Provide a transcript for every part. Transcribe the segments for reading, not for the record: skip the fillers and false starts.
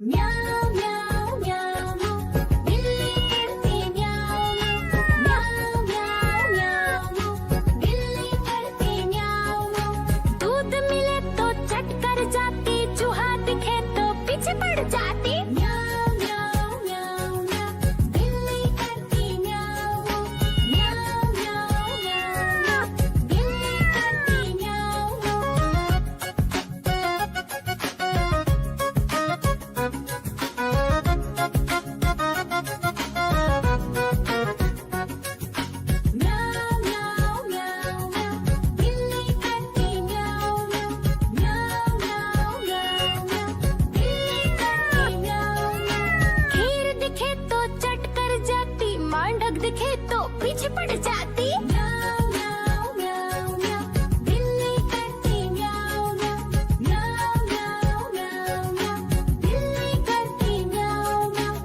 म्याऊं म्याऊं म्याऊं बिल्ली करती म्याऊं म्याऊं म्याऊं म्याऊं बिल्ली करती म्याऊं। दूध मिले तो चट कर जाती, चूहा दिखे तो पीछे पड़ जाती। म्याऊं म्याऊं म्याऊं म्याऊं बिल्ली करती म्याऊं म्याऊं म्याऊं म्याऊं बिल्ली करती म्याऊं। म्याऊं म्याऊं म्याऊं म्याऊं बिल्ली करती म्याऊं म्याऊं म्याऊं म्याऊं म्याऊं बिल्ली करती म्याऊं। खीर दिखे तो चट कर जाती, मांडक दिखे तो पीछे पड़ जाती। म्याऊं म्याऊं म्याऊं म्याऊं बिल्ली करती म्याऊं म्याऊं म्याऊं म्याऊं म्याऊं बिल्ली करती म्याऊं म्याऊं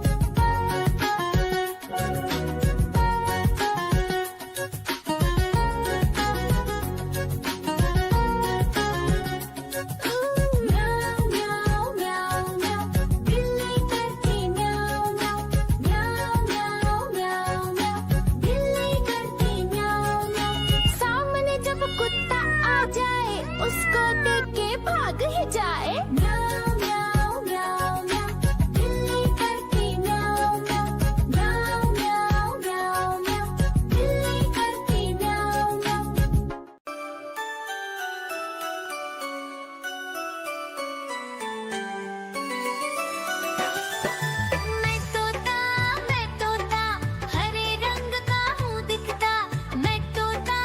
म्याऊं म्याऊं म्याऊं बिल्ली करती म्याऊं म्याऊं म्याऊं म्याऊं म्याऊं बिल्ली करती म्याऊं। सामने जब कुत्ता आ जाए, उसको देख के भाग ही जाए। म्याऊं म्याऊं म्याऊं म्याऊं बिल्ली करती म्याऊं म्याऊं म्याऊं म्याऊं म्याऊं बिल्ली करती म्याऊं म्याऊं। मैं तोता हरे रंग का हूँ दिखता। मैं तोता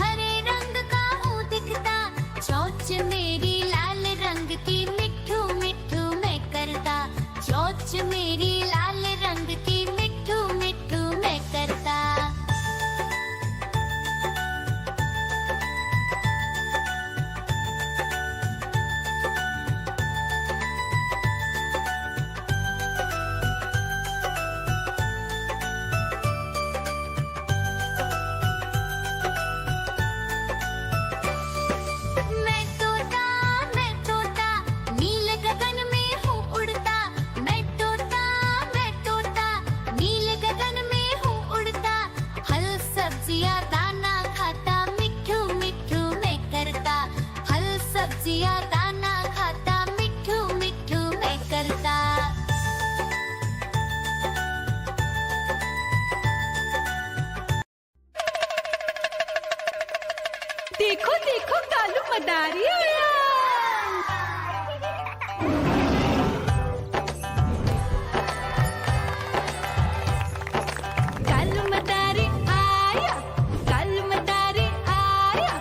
हरे रंग का हूँ दिखता। चोंच मेरी लाल रंग की, मिट्ठू मिट्ठू मैं करता। चोंच मेरी लाल रंग की, मिट्ठू मिट्ठू मैं करता। मैं तोता नीले गगन में हूँ उड़ता। मैं तोता नीले गगन में हूँ उड़ता। फल सब्जियाँ दाना खाता, मिट्ठू मिट्ठू मैं करता। फल सब्जियाँ दाना खाता, मिट्ठू मिट्ठू मैं करता। देखो देखो कालू मदारी आया। कालू मदारी आया, कालू मदारी आया।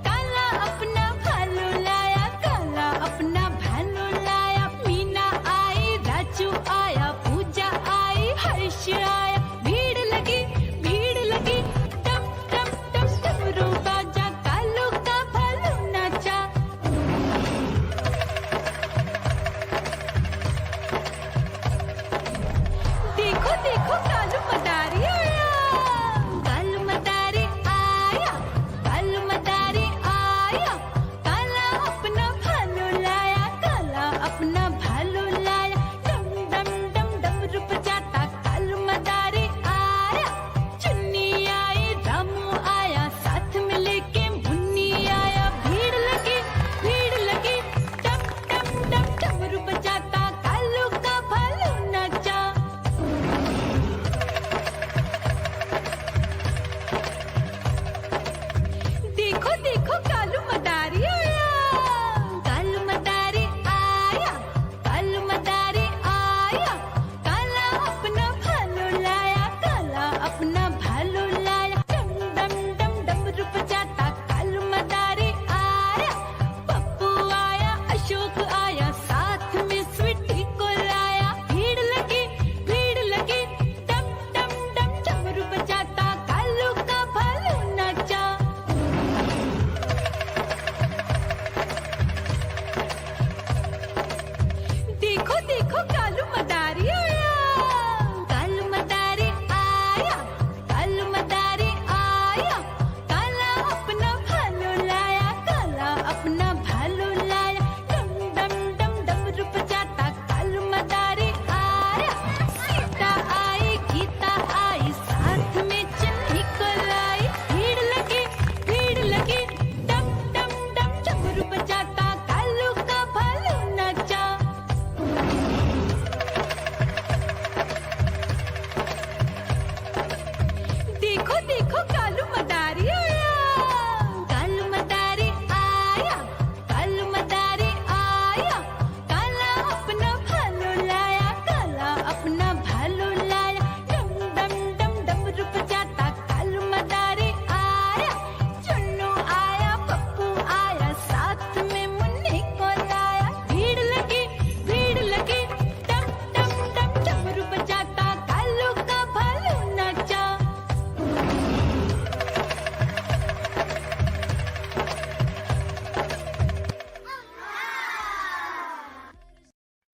काला अपना भालू लाया, काला अपना भालू लाया। मीना आई, राजू आया, पूजा आई, हर्ष आया। भीड़ लगी टम टम टम डमरू बाजा। कालू का भालू नाचा,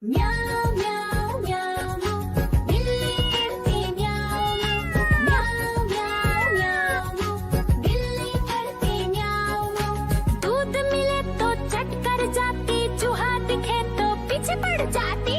म्याऊं म्याऊं म्याऊं बिल्ली करती म्याऊं म्याऊं म्याऊं म्याऊं बिल्ली करती म्याऊं। दूध मिले तो चट कर जाती, चूहा दिखे तो पीछे पड़ जाती।